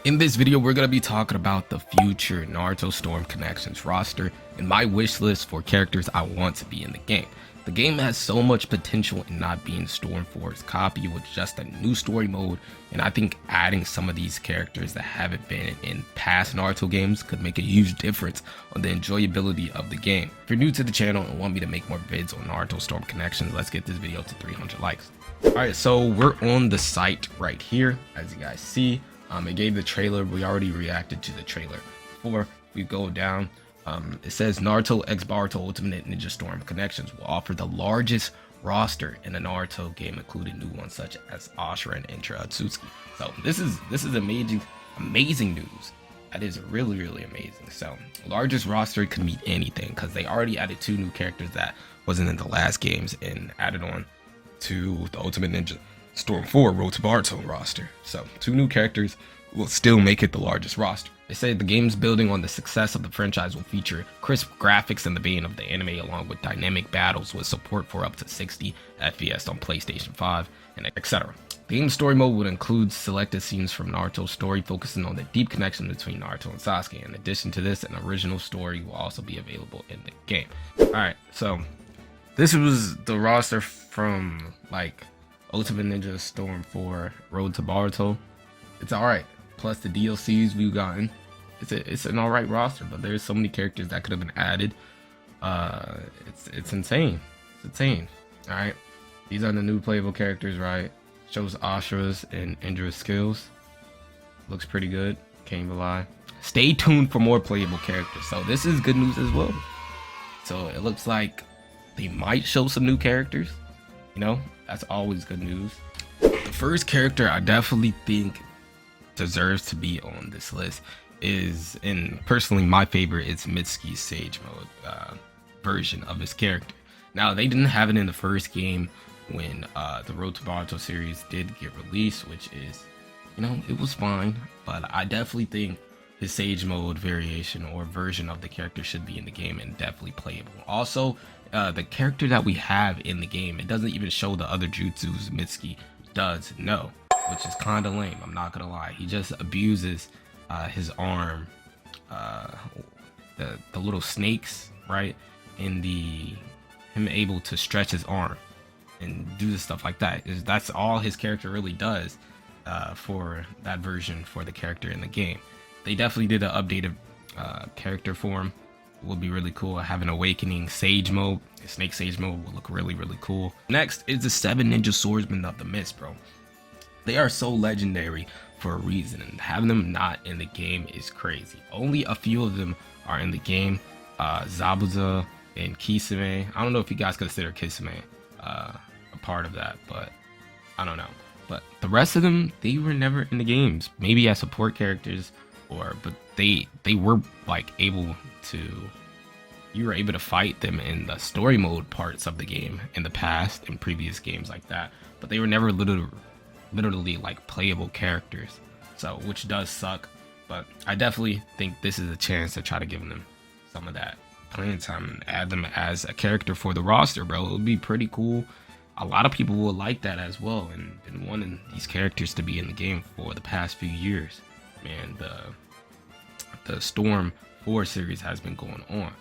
In this video, we're going to be talking about the future Naruto Storm Connections roster and my wish list for characters I want to be in the game. The game has so much potential in not being Storm 4's copy with just a new story mode, and I think adding some of these characters that haven't been in past Naruto games could make a huge difference on the enjoyability of the game. If you're new to the channel and want me to make more vids on Naruto Storm Connections, let's get this video to 300 likes. Alright, so we're on the site right here, as you guys see. It gave the trailer. We already reacted to the trailer. Before we go down, it says Naruto X Boruto Ultimate Ninja Storm Connections will offer the largest roster in a Naruto game, including new ones such as Ashura and Intra Atsuki. So this is amazing news. That is really amazing. So largest roster could mean anything because they already added 2 new characters that wasn't in the last games and added on to the Ultimate Ninja Storm 4 Road to Boruto roster. So 2 new characters will still make it the largest roster. They say the game's building on the success of the franchise will feature crisp graphics in the vein of the anime, along with dynamic battles with support for up to 60 FPS on PlayStation 5 and etc. The game's story mode would include selected scenes from Naruto's story, focusing on the deep connection between Naruto and Sasuke. In addition to this, an original story will also be available in the game. Alright, so this was the roster from like Ultimate Ninja Storm 4 Road to Boruto. It's alright. Plus the DLCs we've gotten. It's an alright roster, but there's so many characters that could have been added. It's insane. It's insane. Alright. These are the new playable characters, right? Shows Ashura's and Indra's skills. Looks pretty good. Can't even lie. Stay tuned for more playable characters. So this is good news as well. So it looks like they might show some new characters. You know, that's always good news. The first character I definitely think deserves to be on this list is, and personally my favorite, is Mitsuki's Sage Mode version of his character. Now they didn't have it in the first game when the Road to Boruto series did get released, which is, you know, it was fine, but I definitely think his Sage Mode variation or version of the character should be in the game and definitely playable. Also, the character that we have in the game, it doesn't even show the other jutsus Mitsuki does know, which is kind of lame. I'm not gonna lie. He just abuses his arm, the little snakes, right? And him able to stretch his arm and do the stuff like that. That's all his character really does for that version for the character in the game. They definitely did an updated character for him. Would be really cool. Have an awakening Sage Mode. Snake Sage Mode will look really cool. Next is the 7 Ninja Swordsmen of the Mist, bro. They are so legendary for a reason, and having them not in the game is crazy. Only a few of them are in the game. Zabuza and Kisame. I don't know if you guys consider Kisame a part of that, but I don't know. But the rest of them, they were never in the games. Maybe as support characters, but they were like able to, you were able to fight them in the story mode parts of the game in the past, in previous games like that, but they were never literally like playable characters, so which does suck. But I definitely think this is a chance to try to give them some of that playing time and add them as a character for the roster, bro. It would be pretty cool. A lot of people will like that as well, and been wanting these characters to be in the game for the past few years. Man, the Storm 4 series has been going on.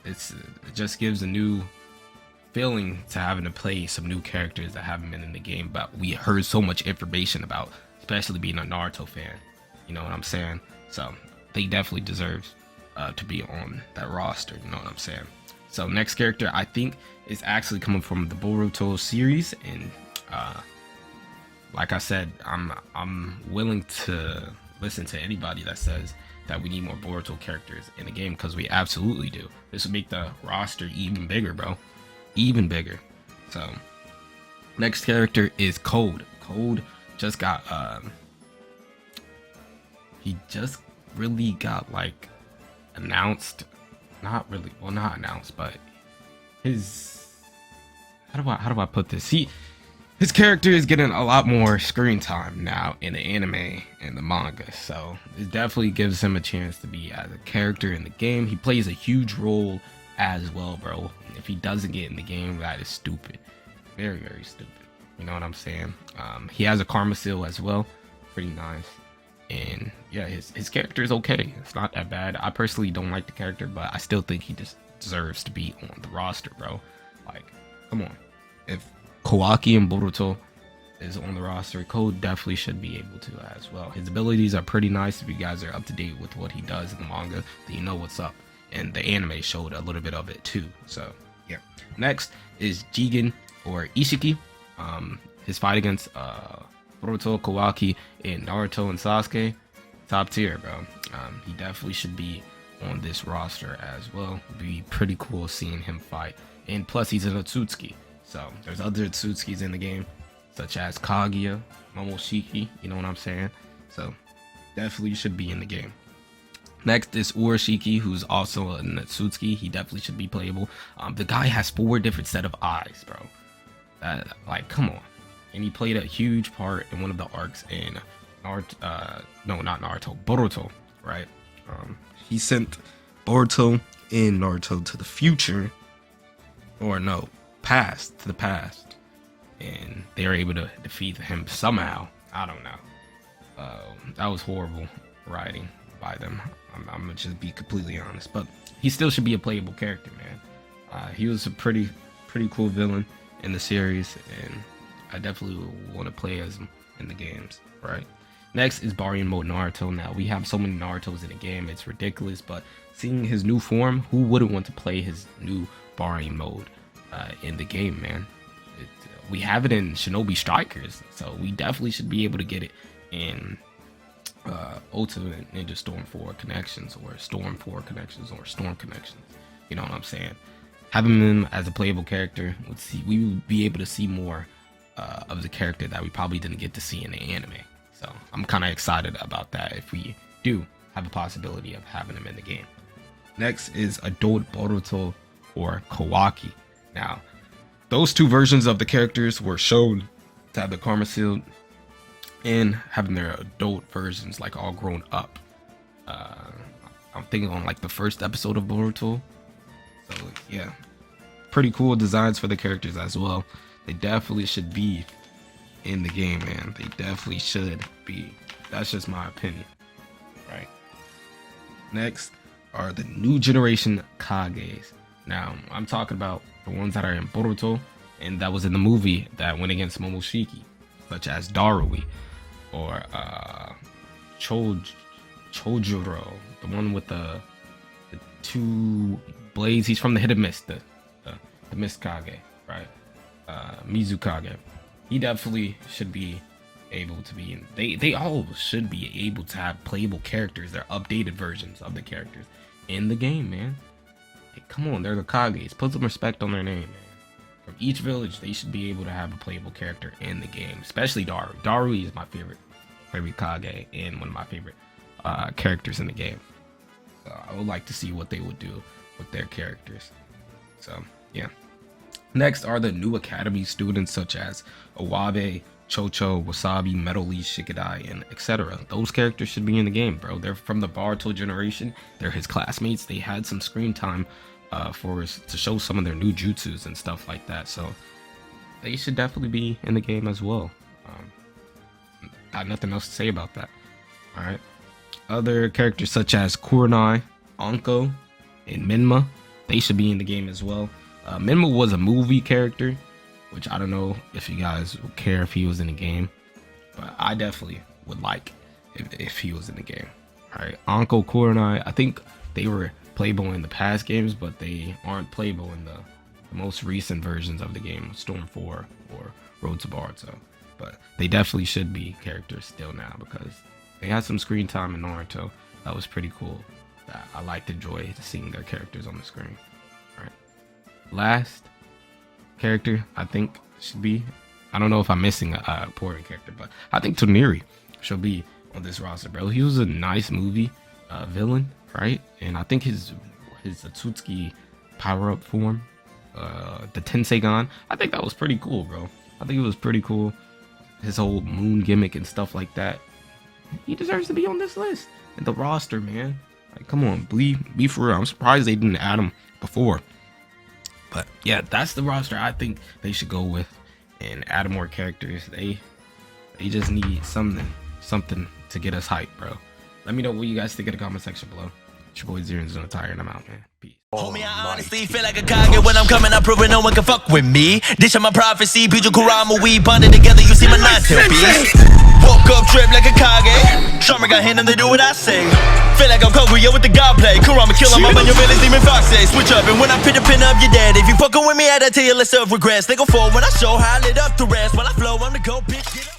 It just gives a new feeling to having to play some new characters that haven't been in the game, but we heard so much information about, especially being a Naruto fan. You know what I'm saying? So they definitely deserve to be on that roster. You know what I'm saying? So next character I think is actually coming from the Boruto series, and like I said, I'm willing to listen to anybody that says that we need more Boruto characters in the game, because we absolutely do. This would make the roster even bigger, bro. Even bigger. So next character is Code. Code just got he just really got like announced. Not really, well, not announced, but his, how do I put this? His character is getting a lot more screen time now in the anime and the manga, so it definitely gives him a chance to be as a character in the game. He plays a huge role as well, bro. If he doesn't get in the game, that is stupid. Very stupid. You know what I'm saying? He has a karma seal as well. Pretty nice. And yeah, his character is okay. It's not that bad. I personally don't like the character, but I still think he just deserves to be on the roster, bro. Like, come on. If Kawaki and Boruto is on the roster, Code definitely should be able to as well. His abilities are pretty nice. If you guys are up to date with what he does in the manga, then you know what's up. And the anime showed a little bit of it too. So yeah. Next is Jigen or Ishiki. His fight against Boruto, Kawaki, and Naruto and Sasuke, top tier, bro. He definitely should be on this roster as well. It'd be pretty cool seeing him fight. And plus, he's an Otsutsuki. So there's other Otsutskis in the game, such as Kaguya, Momoshiki, you know what I'm saying? So definitely should be in the game. Next is Urashiki, who's also a Natsutsuki. He definitely should be playable. The guy has 4 different set of eyes, bro. Like, come on. And he played a huge part in one of the arcs in Naruto, no, not Naruto, Boruto, right? He sent Boruto and Naruto to the future, or no, past, to the past. And they were able to defeat him somehow. I don't know. That was horrible writing by them. I'm gonna just be completely honest, but he still should be a playable character, man. He was a pretty cool villain in the series, and I definitely want to play as him in the games, right? Next is Baryon Mode Naruto. Now, we have so many Narutos in the game, it's ridiculous, but seeing his new form, who wouldn't want to play his new Baryon Mode in the game, man? We have it in Shinobi Strikers, so we definitely should be able to get it in Ultimate Ninja Storm 4 Connections, or Storm 4 Connections, or Storm Connections. You know what I'm saying? Having him as a playable character, we would be able to see more of the character that we probably didn't get to see in the anime. So I'm kind of excited about that if we do have a possibility of having him in the game. Next is Adult Boruto or Kawaki. Now, those 2 versions of the characters were shown to have the Karma Seal and having their adult versions like all grown up. I'm thinking on like the first episode of Boruto. So yeah, pretty cool designs for the characters as well. They definitely should be in the game, man. They definitely should be. That's just my opinion, right? Next are the new generation Kages. Now, I'm talking about the ones that are in Boruto and that was in the movie that went against Momoshiki, such as Darui or Chojuro, the one with the 2 blades. He's from the Hidden Mist, the Mist Kage, right? Mizukage. He definitely should be able to be in. They all should be able to have playable characters. They're updated versions of the characters in the game, man. Hey, come on, they're the Kages. Put some respect on their name, man. From each village, they should be able to have a playable character in the game, especially Darui. Darui is my favorite Kage and one of my favorite characters in the game. So I would like to see what they would do with their characters. So yeah. Next are the new academy students such as Owabe, Chocho, Wasabi, Metal Lee, Shikadai, and etc. Those characters should be in the game, bro. They're from the Boruto generation. They're his classmates. They had some screen time for us to show some of their new jutsus and stuff like that. So they should definitely be in the game as well. Got nothing else to say about that. All right. Other characters such as Kurenai, Anko, and Minma, they should be in the game as well. Minma was a movie character, which I don't know if you guys would care if he was in the game, but I definitely would like if he was in the game. All right, Anko, Kurenai, I think they were playable in the past games, but they aren't playable in the most recent versions of the game, Storm 4 or Road to Boruto. But they definitely should be characters still now because they had some screen time in Naruto that was pretty cool. That I liked, enjoy seeing their characters on the screen. All right. Last character I think should be, I don't know if I'm missing a important character, but I think Toneri should be on this roster, bro. He was a nice movie villain, right? And I think his Atsuki power-up form, the Tensegan, I think that was pretty cool, bro. I think it was pretty cool. His whole moon gimmick and stuff like that. He deserves to be on this list and the roster, man. Like, come on, be for real. I'm surprised they didn't add him before. But yeah, that's the roster I think they should go with and add more characters. They just need something to get us hyped, bro. Let me know what you guys think in the comment section below. It's your boy XenoTy, and I'm out, man. Peace. Homie, I honestly feel like a Kage when I'm coming up, proving no one can fuck with me. This is my prophecy, Pichu Kurama, we bonded together, you see my nine-tail beast. Woke up, drip like a Kage. Sharma got hand and they do what I say. Feel like I'm Kaguya with the god play. Kurama kill him, I'm on your village, demon fox say. Switch up, and when I pin the pin up, you're dead. If you fucking with me, I tell you list of regrets. They go forward when I show how I lit up the rest. While I flow, I'm the go bitch.